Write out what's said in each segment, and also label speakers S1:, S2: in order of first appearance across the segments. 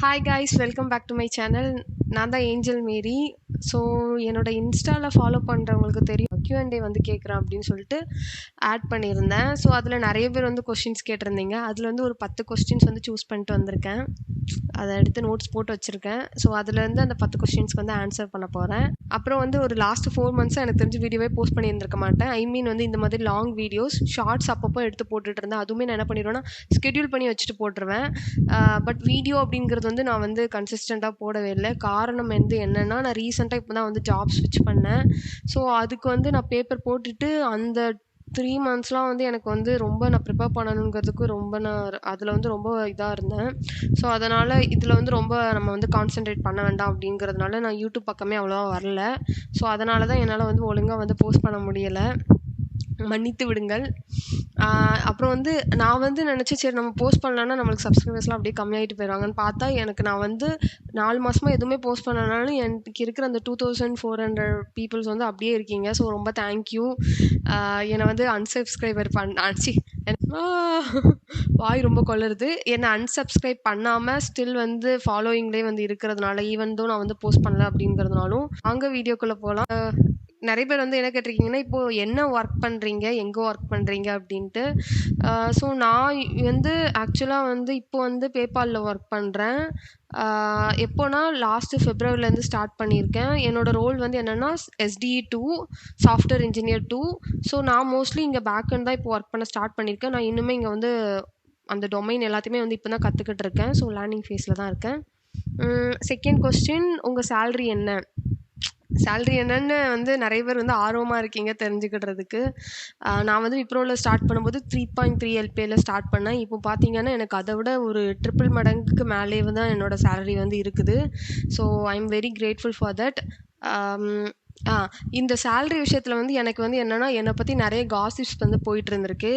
S1: Hi guys, welcome back to my channel. நான் தான் angel மேரி. So என்னோட இன்ஸ்டாவில் ஃபாலோ பண்ணுறவங்களுக்கு தெரியும், Q&A வந்து கேட்குறேன் அப்படின்னு சொல்லிட்டு ஆட் பண்ணியிருந்தேன். ஸோ அதில் நிறைய பேர் வந்து கொஸ்டின்ஸ் கேட்டிருந்தீங்க. அதில் வந்து ஒரு 10 கொஸ்டின்ஸ் வந்து சூஸ் பண்ணிட்டு வந்திருக்கேன். அதை எடுத்து நோட்ஸ் போட்டு வச்சுருக்கேன். ஸோ அதுலேருந்து அந்த 10 கொஸ்டின்ஸ்க்கு வந்து ஆன்சர் பண்ண போகிறேன். அப்புறம் வந்து ஒரு லாஸ்ட் 4 மந்த்ஸாக எனக்கு தெரிஞ்ச வீடியோவே போஸ்ட் பண்ணியிருந்திருக்க மாட்டேன். ஐ மீன் வந்து இந்த மாதிரி லாங் வீடியோஸ் ஷார்ட்ஸ் அப்பப்போ எடுத்து போட்டுட்டு இருந்தேன். அதுவுமே நான் என்ன பண்ணிடுவேன்னா ஸ்கெடியூல் பண்ணி வச்சுட்டு போட்டுருவேன். பட் வீடியோ அப்படிங்கிறது வந்து நான் வந்து கன்சிஸ்டண்ட்டாக போடவே இல்லை. காரணம் வந்து என்னென்னா, நான் ரீசெண்டாக இப்போ தான் வந்து ஜாப் ஸ்விட்ச் பண்ணேன். ஸோ அதுக்கு வந்து நான் பேப்பர் போட்டுட்டு அந்த 3 மந்த்ஸ்லாம் வந்து எனக்கு வந்து ரொம்ப நான் ப்ரிப்பேர் பண்ணணுங்கிறதுக்கு ரொம்ப நான் அதில் வந்து ரொம்ப இதாக இருந்தேன். ஸோ அதனால் இதில் வந்து ரொம்ப நம்ம வந்து கான்சென்ட்ரேட் பண்ண வேண்டாம் அப்படிங்கிறதுனால நான் யூடியூப் பக்கமே அவ்வளோவா வரல. ஸோ அதனால தான் என்னால் வந்து ஒழுங்காக வந்து போஸ்ட் பண்ண முடியலை. மன்னித்து விடுங்கள். அப்புறம் வந்து நான் வந்து நினச்சேன், சரி நம்ம போஸ்ட் பண்ணலன்னா நம்மளுக்கு சப்ஸ்கிரைபர்ஸ்லாம் அப்படியே கம்மியாகிட்டு போயிடுவாங்கன்னு பார்த்தா, எனக்கு நான் வந்து 4 மாதமாக எதுவுமே போஸ்ட் பண்ணனாலும் எனக்கு இருக்கிற அந்த 2400 பீப்புள்ஸ் வந்து அப்படியே இருக்கீங்க. ஸோ ரொம்ப தேங்க்யூ. என்னை வந்து அன்சப்ஸ்கிரைபர் வாய் ரொம்ப கொள்ளுறது. என்னை அன்சப்ஸ்கிரைப் பண்ணாமல் ஸ்டில் வந்து ஃபாலோயிங்லேயே வந்து இருக்கிறதுனால, ஈவன் தோ நான் வந்து போஸ்ட் பண்ணல அப்படிங்கிறதுனாலும் அங்கே வீடியோக்குள்ளே போகலாம். நிறைய பேர் வந்து என்ன கேட்டிருக்கீங்கன்னா, இப்போது என்ன ஒர்க் பண்ணுறீங்க, எங்கே ஒர்க் பண்ணுறீங்க அப்படின்ட்டு. ஸோ நான் வந்து ஆக்சுவலாக வந்து இப்போ வந்து பேபாலில் ஒர்க் பண்ணுறேன். எப்போனா லாஸ்ட்டு ஃபெப்ரவரிலேருந்து ஸ்டார்ட் பண்ணியிருக்கேன். என்னோடய ரோல் வந்து என்னென்னா SDE 2 சாஃப்ட்வேர் இன்ஜினியர் 2. ஸோ நான் மோஸ்ட்லி இங்கே பேக்கெண்ட் தான் இப்போ ஒர்க் பண்ண ஸ்டார்ட் பண்ணியிருக்கேன். நான் இன்னுமே இங்கே வந்து அந்த டொமைன் எல்லாத்தையுமே வந்து இப்போ தான் கற்றுக்கிட்டு இருக்கேன். ஸோ லேர்னிங் ஃபேஸில் தான் இருக்கேன். செகண்ட் கொஸ்டின், உங்கள் சேல்ரி என்ன? சேல்ரி என்னன்னு வந்து நிறைய பேர் வந்து ஆர்வமாக இருக்கீங்க தெரிஞ்சுக்கிடுறதுக்கு. நான் வந்து விப்ரோவில் ஸ்டார்ட் பண்ணும்போது 3.3 LPAவில் ஸ்டார்ட் பண்ணேன். இப்போ பார்த்தீங்கன்னா எனக்கு அதை விட ஒரு ட்ரிபிள் மடங்குக்கு மேலே தான் என்னோடய சேலரி வந்து இருக்குது. So I am very grateful for that. இந்த சேலரி விஷயத்தில் வந்து எனக்கு வந்து என்னென்னா, என்னை பற்றி நிறைய காசிப்ஸ் வந்து போயிட்டு இருந்திருக்கு.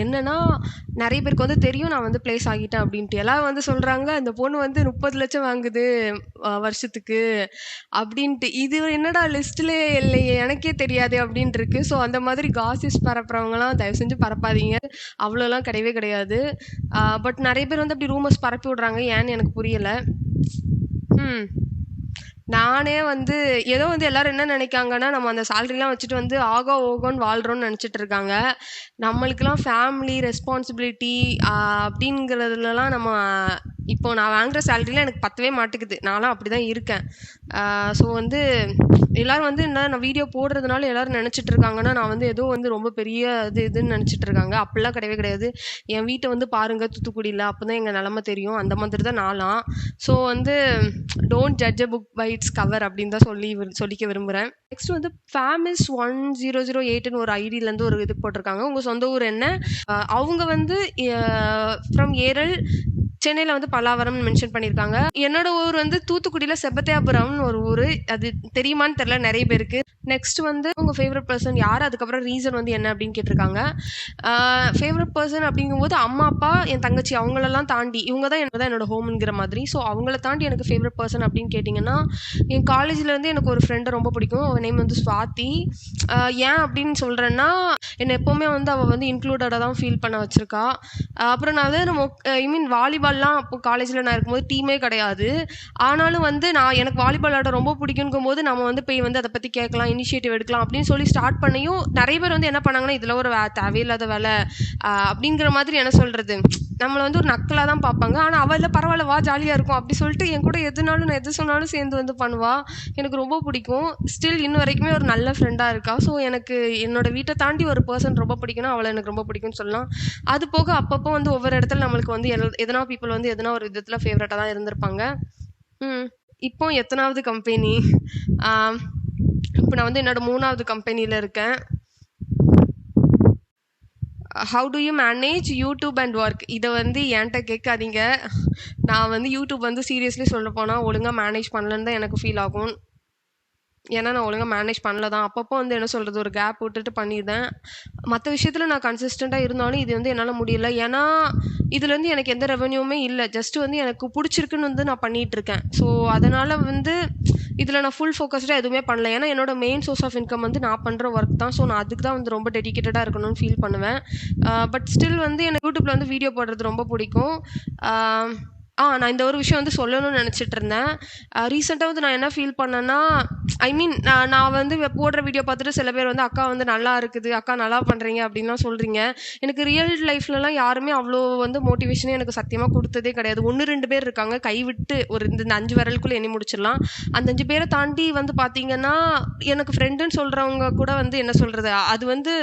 S1: என்னென்னா, நிறைய பேருக்கு வந்து தெரியும் நான் வந்து ப்ளேஸ் ஆகிட்டேன் அப்படின்ட்டு. எல்லாம் வந்து சொல்கிறாங்க, இந்த பொண்ணு வந்து 30 லட்சம் வாங்குது வருஷத்துக்கு அப்படின்ட்டு. இது என்னடா லிஸ்ட்லேயே இல்லையே, எனக்கே தெரியாது அப்படின்ட்டு இருக்கு. ஸோ அந்த மாதிரி காசிப்ஸ் பரப்புறவங்களாம் தயவு செஞ்சு பரப்பாதீங்க. அவ்வளோலாம் கிடையவே கிடையாது. பட் நிறைய பேர் வந்து அப்படி ரூமர்ஸ் பரப்பி விட்றாங்க, ஏன்னு எனக்கு புரியலை. நானே வந்து ஏதோ வந்து எல்லாரும் என்ன நினைக்காங்கன்னா, நம்ம அந்த சேலரிலாம் வச்சுட்டு வந்து ஆகோ ஓகோன்னு வாழ்கிறோன்னு நினச்சிட்டு இருக்காங்க. நம்மளுக்கெல்லாம் ஃபேமிலி ரெஸ்பான்சிபிலிட்டி அப்படிங்கிறதுலலாம் நம்ம இப்போ நான் வாங்குகிற சேலரிலாம் எனக்கு பத்தவே மாட்டேங்குது. நான்லாம் அப்படி தான் இருக்கேன். ஸோ வந்து எல்லோரும் வந்து என்ன நான் வீடியோ போடுறதுனால எல்லோரும் நினச்சிட்டு இருக்காங்கன்னா, நான் வந்து ஏதோ வந்து ரொம்ப பெரிய இதுன்னு நினச்சிட்டு இருக்காங்க. அப்படிலாம் கிடையவே கிடையாது. என் வீட்டை வந்து பாருங்கள், தூத்துக்குடியில், அப்போ தான் எங்கள் நிலமை தெரியும். அந்த மாதிரி தான் நான்லாம். ஸோ வந்து don't judge a book by its cover அப்படின்னு தான் சொல்லிக்க விரும்புகிறேன். நெக்ஸ்ட் வந்து ஃபேமிஸ் 1008ன்னு ஒரு ஐடியிலேருந்து ஒரு இது போட்டிருக்காங்க. உங்கள் சொந்த ஊர் என்ன? அவங்க வந்து ஃப்ரம் ஏரல், சென்னையில் வந்து பல்லாவரம்னு மென்ஷன் பண்ணியிருக்காங்க. என்னோட ஊர் வந்து தூத்துக்குடியில் செப்பத்தியாபுரம்னு ஒரு ஊர். அது தெரியுமான்னு தெரில நிறைய பேருக்கு. நெக்ஸ்ட் வந்து உங்கள் ஃபேவரட் பர்சன் யார், அதுக்கப்புறம் ரீசன் வந்து என்ன அப்படின்னு கேட்டிருக்காங்க. ஃபேவரட் பர்சன் அப்படிங்கும்போது அம்மா அப்பா என் தங்கச்சி அவங்களெல்லாம் தாண்டி இவங்க தான் என்னோட ஹோம்ங்கிற மாதிரி. ஸோ அவங்கள தாண்டி எனக்கு ஃபேவரட் பர்சன் அப்படின்னு கேட்டிங்கன்னா, என் காலேஜ்லேருந்து எனக்கு ஒரு ஃப்ரெண்டை ரொம்ப பிடிக்கும். அவள் நேம் வந்து ஸ்வாதி. ஏன் அப்படின்னு சொல்கிறேன்னா, என்னை எப்போவுமே வந்து அவள் வந்து இன்க்ளூடடாக தான் ஃபீல் பண்ண வச்சுருக்கா. அப்புறம் நான் வந்து ஐ மீன் வாலிபால்லாம் அப்போ காலேஜில் நான் இருக்கும்போது டீமே கிடையாது. ஆனாலும் வந்து எனக்கு வாலிபால் ஆட ரொம்ப பிடிக்குங்கும் போது நம்ம வந்து போய் வந்து அதை பற்றி கேட்கலாம், இனிஷியேட்டிவ் எடுக்கலாம் அப்படின்னு சொல்லி ஸ்டார்ட் பண்ணியும் நிறைய பேர் வந்து என்ன பண்ணாங்கன்னா, இதில் ஒரு தேவையில்லாத வேலை அப்படிங்கிற மாதிரி என்ன சொல்கிறது, நம்மளை வந்து ஒரு நக்கலாக தான் பார்ப்பாங்க. ஆனால் அவள் இல்லை, பரவாயில்ல வா ஜாலியாக இருக்கும் அப்படி சொல்லிட்டு என் கூட நான் எது சொன்னாலும் சேர்ந்து வந்து பண்ணுவாள். எனக்கு ரொம்ப பிடிக்கும். ஸ்டில் இன்னும் வரைக்குமே ஒரு நல்ல ஃப்ரெண்டாக இருக்கா. ஸோ எனக்கு என்னோட வீட்டை தாண்டி ஒரு பர்சன் ரொம்ப பிடிக்கும்னா அவளை எனக்கு ரொம்ப பிடிக்கும்னு சொல்லலாம். அது போக அப்பப்போ வந்து ஒவ்வொரு இடத்துல நம்மளுக்கு வந்து எதனா பீப்புள் வந்து எதனா ஒரு விதத்தில் ஃபேவரட்டாக தான் இருந்திருப்பாங்க. இப்போ எத்தனாவது கம்பெனி? இப்போ நான் வந்து என்னோட 3வது கம்பெனியில் இருக்கேன். How do you manage YouTube and work? இதை வந்து என்கிட்ட கேட்காதீங்க. நான் வந்து யூடியூப் வந்து சீரியஸ்லி சொல்ல போனால் ஒழுங்காக மேனேஜ் பண்ணலன்னு தான் எனக்கு ஃபீல் ஆகும். ஏன்னா நான் ஒழுங்காக மேனேஜ் பண்ணல தான். அப்பப்போ வந்து என்ன சொல்கிறது, ஒரு கேப் விட்டுட்டு பண்ணியிருந்தேன். மற்ற விஷயத்தில் நான் கன்சிஸ்டண்ட்டாக இருந்தாலும் இது வந்து என்னால் முடியல. ஏன்னா இதுலேருந்து எனக்கு எந்த ரெவன்யூமே இல்லை. ஜஸ்ட்டு வந்து எனக்கு பிடிச்சிருக்குன்னு வந்து நான் பண்ணிகிட்ருக்கேன். ஸோ அதனால் வந்து இதில் நான் ஃபுல் ஃபோக்கஸ்டாக எதுவுமே பண்ணல. ஏன்னா என்னோட மெயின் சோர்ஸ் ஆஃப் இன்கம் வந்து நான் பண்ணுற ஒர்க் தான். ஸோ நான் அதுக்கு தான் வந்து ரொம்ப டெடிக்கேட்டடாக இருக்கணும்னு ஃபீல் பண்ணுவேன். பட் ஸ்டில் வந்து எனக்கு யூடியூப்பில் வந்து வீடியோ போடுறது ரொம்ப பிடிக்கும். நான் இந்த ஒரு விஷயம் வந்து சொல்லணும்னு நினச்சிட்டு இருந்தேன். ரீசெண்டாக வந்து நான் என்ன ஃபீல் பண்ணேன்னா, ஐ மீன் நான் வந்து போடுற வீடியோ பார்த்துட்டு சில பேர் வந்து அக்கா வந்து நல்லா இருக்குது, அக்கா நல்லா பண்ணுறீங்க அப்படின்லாம் சொல்கிறீங்க. எனக்கு ரியல் லைஃப்லலாம் யாருமே அவ்வளோ வந்து மோட்டிவேஷனே எனக்கு சத்தியமாக கொடுத்ததே கிடையாது. 1, 2 பேர் இருக்காங்க, கைவிட்டு ஒரு இந்த 5 விரலுக்குள்ளே எண்ணி முடிச்சிடலாம். அந்த 5 பேரை தாண்டி வந்து பார்த்தீங்கன்னா, எனக்கு ஃப்ரெண்டுன்னு சொல்கிறவங்க கூட வந்து என்ன சொல்கிறது, அது வந்து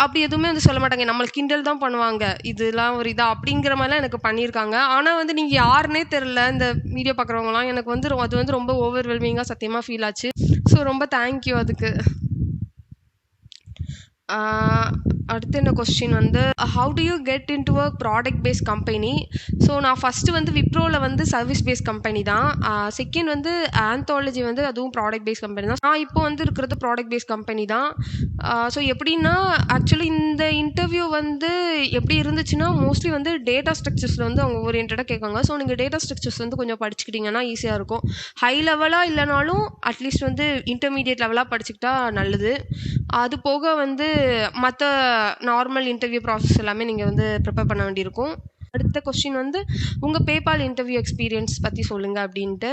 S1: அப்படி எதுவுமே வந்து சொல்ல மாட்டாங்க. நம்மள கிண்டல் தான் பண்ணுவாங்க. இதெல்லாம் ஒரு இதா அப்படிங்கிற மாதிரிலாம் எனக்கு பண்ணியிருக்காங்க. ஆனா வந்து நீங்க யாருன்னே தெரியல. இந்த வீடியோ பார்க்குறவங்கலாம் எனக்கு வந்து அது வந்து ரொம்ப ஓவர்வெல்மிங்கா சத்தியமா ஃபீல் ஆச்சு. ஸோ ரொம்ப தேங்க் யூ அதுக்கு. அடுத்து என்ன கொஸ்டின் வந்து how do you get into a product base company? So நான் ஃபஸ்ட்டு வந்து விப்ரோவில் வந்து சர்வீஸ் பேஸ் கம்பெனி தான். செகண்ட் வந்து ஆந்தாலஜி வந்து அதுவும் ப்ராடக்ட் பேஸ் கம்பெனி தான். நான் இப்போ வந்து இருக்கிறது ப்ராடக்ட் பேஸ் கம்பெனி தான். ஸோ எப்படின்னா ஆக்சுவலி இந்த இன்டர்வியூ வந்து எப்படி இருந்துச்சுன்னா மோஸ்ட்லி வந்து டேட்டா ஸ்ட்ரக்சர்ஸில் வந்து அவங்க ஓரியன்டாக கேட்காங்க. ஸோ நீங்கள் டேட்டா ஸ்ட்ரக்சர்ஸ் வந்து கொஞ்சம் படிச்சுக்கிட்டிங்கன்னா ஈஸியாக இருக்கும். ஹை லெவலாக இல்லைனாலும் அட்லீஸ்ட் வந்து இன்டர்மீடியட் லெவலாக படிச்சுக்கிட்டா நல்லது. அது போக வந்து மற்ற நார்மல் இன்டர்வியூ ப்ராசஸ் எல்லாமே நீங்கள் வந்து ப்ரிப்பேர் பண்ண வேண்டியிருக்கும். அடுத்த கொஸ்டின் வந்து உங்கள் பேபால் இன்டர்வியூ எக்ஸ்பீரியன்ஸ் பற்றி சொல்லுங்கள் அப்படின்ட்டு.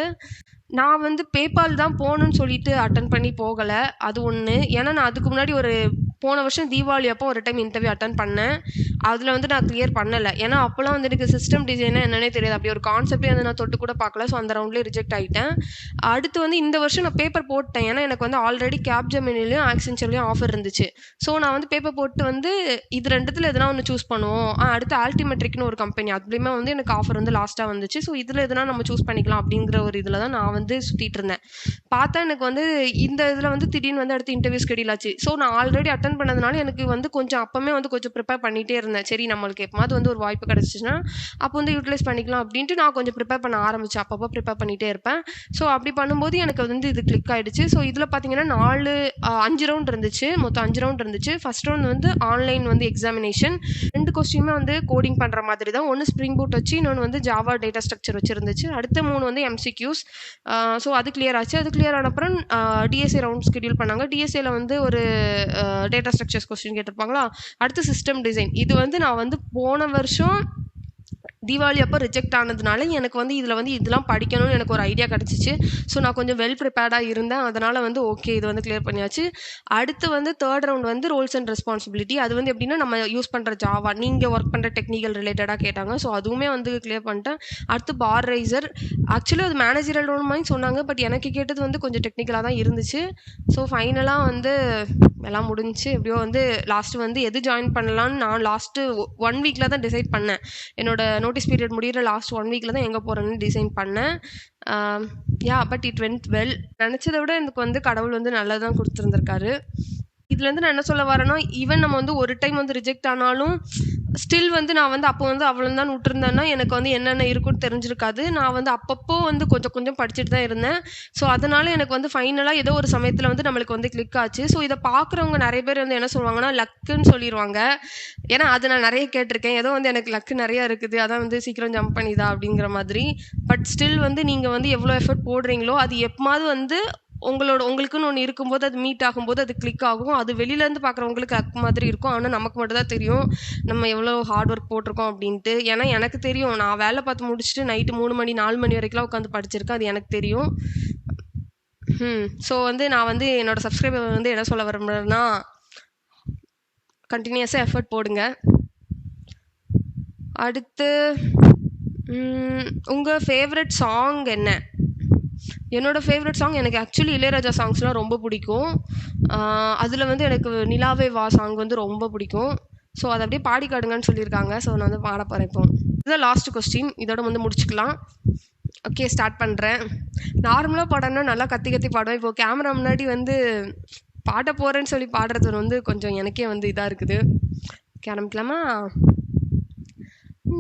S1: நான் வந்து பேபால் தான் போகணுன்னு சொல்லிட்டு அட்டன் பண்ணி போகலை. அது ஒன்று. ஏன்னா நான் அதுக்கு முன்னாடி போன வருஷம் தீபாவளி அப்போ ஒரு டைம் இன்டர்வியூ அட்டன் பண்ணேன். அதில் வந்து நான் கிளியர் பண்ணலை. ஏன்னா அப்போலாம் வந்து எனக்கு சிஸ்டம் டிசைனா என்னன்னே தெரியாது. அப்படி ஒரு கான்செப்டே வந்து நான் தொட்டு கூட பார்க்கல. ஸோ அந்த ரவுண்ட்லேயே ரிஜெக்ட் ஆகிட்டேன். அடுத்து வந்து இந்த வருஷம் நான் பேப்பர் போட்டேன். ஏன்னா எனக்கு வந்து ஆல்ரெடி கேப்ஜெமினிலையும் ஆக்சென்ச்சர்லையும் ஆஃபர் இருந்துச்சு. ஸோ நான் வந்து பேப்பர் போட்டு வந்து இது ரெண்டுத்தில் எதனா ஒன்று சூஸ் பண்ணுவோம். அடுத்து ஆல்டிமெட்ரிக்னு ஒரு கம்பெனி, அதுலேயுமே வந்து எனக்கு ஆஃபர் வந்து லாஸ்ட்டாக வந்துச்சு. ஸோ இதில் எதனா நம்ம சூஸ் பண்ணிக்கலாம் அப்படிங்கிற ஒரு இதில் தான் நான் வந்து சுற்றிட்டு இருந்தேன். பார்த்தா எனக்கு வந்து இந்த இதில் வந்து திடீர்னு வந்து அடுத்து இன்டர்வியூ ஸ்கெடியூல் ஆச்சு. ஸோ நான் ஆல்ரெடி அட்டன் பண்ணதுனால எனக்கு வந்து கொஞ்சம் அப்போமே வந்து கொஞ்சம் ப்ரிப்பேர் பண்ணிகிட்டே இருந்தேன். சரி நம்மளுக்கு எப்போது வந்து ஒரு வாய்ப்பு கிடச்சிச்சுன்னா அப்போ வந்து யூட்டிலைஸ் பண்ணிக்கலாம் அப்படின்ட்டு நான் கொஞ்சம் ப்ரிப்பேர் பண்ண ஆரம்பித்தேன். அப்பப்போ ப்ரிப்பேர் பண்ணிகிட்டே இருப்பேன். ஸோ அப்படி பண்ணும்போது எனக்கு வந்து இது கிளிக் ஆகிடுச்சு. ஸோ இதில் பார்த்தீங்கன்னா 5 ரவுண்ட் இருந்துச்சு. மொத்தம் 5 ரவுண்ட் இருந்துச்சு. ஃபர்ஸ்ட் ரவுண்ட் வந்து ஆன்லைன் வந்து எக்ஸாமினேஷன். 2 கொஸ்டினுமே வந்து கோடிங் பண்ணுற மாதிரி தான். ஒன்று ஸ்ப்ரிங் பூட் வச்சு, இன்னொன்று வந்து ஜாவா டேட்டா ஸ்ட்ரக்சர் வச்சுருந்துச்சு. அடுத்த 3 வந்து எம்சிக்யூஸ். ஸோ அது கிளியர் ஆச்சு. அது கிளியர் ஆன அப்புறம் டிஎஸ்ஏ ரவுண்ட் ஸ்கெடியூல் பண்ணாங்க. டிஎஸ்ஏல வந்து ஒரு டேட்டா ஸ்ட்ரக்சர்ஸ் கொஸ்டின் கேட்டிருப்பாங்களா. அடுத்து சிஸ்டம் டிசைன். இது வந்து நான் வந்து போன வருஷம் தீபாவளி அப்போ ரிஜெக்ட் ஆனதுனால எனக்கு வந்து இதில் வந்து இதெல்லாம் படிக்கணும்னு எனக்கு ஒரு ஐடியா கிடச்சிச்சு. ஸோ நான் கொஞ்சம் வெல் ப்ரிப்பேர்டாக இருந்தேன். அதனால் வந்து ஓகே இது வந்து கிளியர் பண்ணியாச்சு. அடுத்து வந்து தேர்ட் ரவுண்ட் வந்து ரோல்ஸ் அண்ட் ரெஸ்பான்சிபிலிட்டி. அது வந்து எப்படின்னா நம்ம யூஸ் பண்ணுற ஜாவா, நீங்கள் ஒர்க் பண்ணுற டெக்னிக்கல் ரிலேட்டடாக கேட்டாங்க. ஸோ அதுவுமே வந்து கிளியர் பண்ணிட்டேன். அடுத்து பார் ரைசர். ஆக்சுவலி அது மேனேஜரல் ரோல் மாதிரி சொன்னாங்க. பட் எனக்கு கேட்டது வந்து கொஞ்சம் டெக்னிக்கலாக தான் இருந்துச்சு. ஸோ ஃபைனலாக வந்து எல்லாம் முடிஞ்சிச்சு. எப்படியோ வந்து லாஸ்ட்டு வந்து எது ஜாயின் பண்ணலான்னு நான் லாஸ்ட்டு 1 வீக்கில் தான் டிசைட் பண்ணேன். என்னோட நோட்டீஸ் பீரியட் முடிகிற லாஸ்ட் 1 வீக்கில் தான் எங்கே போகிறேன்னு டிசைன் பண்ணேன். But it went well. நினச்சதை விட எனக்கு வந்து கடவுள் வந்து நல்லது தான் கொடுத்துருந்துருக்காரு. இதுலேருந்து நான் என்ன சொல்ல வரேன்னா, ஈவன் நம்ம வந்து ஒரு டைம் வந்து ரிஜெக்ட் ஆனாலும் ஸ்டில் வந்து நான் வந்து அப்போ வந்து அவ்வளோதான் விட்டுருந்தேன்னா எனக்கு வந்து என்னென்ன இருக்குன்னு தெரிஞ்சிருக்காது. நான் வந்து அப்பப்போ வந்து கொஞ்சம் கொஞ்சம் படிச்சுட்டு தான் இருந்தேன். ஸோ அதனால எனக்கு வந்து ஃபைனலாக ஏதோ ஒரு சமயத்தில் வந்து நம்மளுக்கு வந்து கிளிக் ஆச்சு. ஸோ இதை பார்க்குறவங்க நிறைய பேர் வந்து என்ன சொல்லுவாங்கன்னா லக்குன்னு சொல்லிடுவாங்க. ஏன்னா அது நான் நிறைய கேட்டிருக்கேன். ஏதோ வந்து எனக்கு லக்கு நிறையா இருக்குது, அதான் வந்து சீக்கிரம் ஜம்ப் பண்ணிதா அப்படிங்கிற மாதிரி. பட் ஸ்டில் வந்து நீங்கள் வந்து எவ்வளோ எஃபர்ட் போடுறீங்களோ அது எப்போது வந்து உங்களுக்குன்னு ஒன்று இருக்கும்போது அது மீட் ஆகும்போது அது கிளிக் ஆகும். அது வெளியிலேருந்து பார்க்குறவங்களுக்கு லக் மாதிரி இருக்கும். ஆனால் நமக்கு மட்டும் தான் தெரியும் நம்ம எவ்வளோ ஹார்ட் ஒர்க் போட்டிருக்கோம் அப்படின்ட்டு. ஏன்னா எனக்கு தெரியும், நான் வேலை பார்த்து முடிச்சுட்டு நைட்டு 3 மணி 4 மணி வரைக்கும்லாம் உட்காந்து படிச்சிருக்கேன். அது எனக்கு தெரியும். ஸோ வந்து நான் வந்து என்னோட சப்ஸ்கிரைபர் வந்து என்ன சொல்ல விரும்புகிறேன்னா, கண்டினியூஸாக எஃபர்ட் போடுங்க. அடுத்து உங்கள் ஃபேவரட் சாங் என்ன? என்னோடய ஃபேவரட் சாங் எனக்கு ஆக்சுவலி இளையராஜா சாங்ஸ்லாம் ரொம்ப பிடிக்கும். அதில் வந்து எனக்கு நிலாவே வா சாங் வந்து ரொம்ப பிடிக்கும். ஸோ அதை அப்படியே பாடி காடுங்கன்னு சொல்லியிருக்காங்க. ஸோ நான் வந்து பாட போகிறேன் இப்போ. இதுதான் லாஸ்ட் கொஸ்டின். இதோட வந்து முடிச்சுக்கலாம். ஓகே ஸ்டார்ட் பண்ணுறேன். நார்மலாக பாடணும்னா நல்லா கத்தி கத்தி பாடுவேன். இப்போ கேமரா முன்னாடி வந்து பாட போகிறேன்னு சொல்லி பாடுறது வந்து கொஞ்சம் எனக்கே வந்து இதாக இருக்குது. ஆரம்பிக்கலாமா?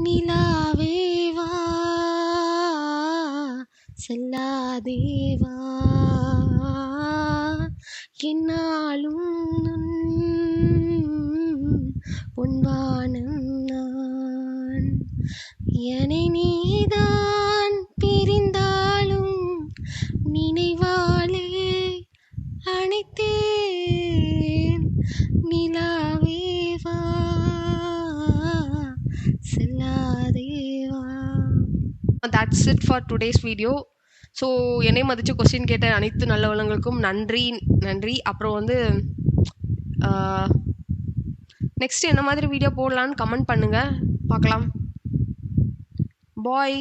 S1: நிலாவே வா செல்லாதேவா என்னாலும் பொன்வானம் நான் என்னை நீதான் பிரிந்தாலும் நினைவாலே அணைத்தேன். நிலாவேவா செல்லாதேவா. That's it for today's video. So என்னை மதித்து கொஸ்டின் கேட்ட அனைத்து நல்லவங்களுக்கும் நன்றி. அப்புறம் வந்து நெக்ஸ்ட் என்ன மாதிரி வீடியோ போடலான்னு கமெண்ட் பண்ணுங்கள், பார்க்கலாம். பாய்.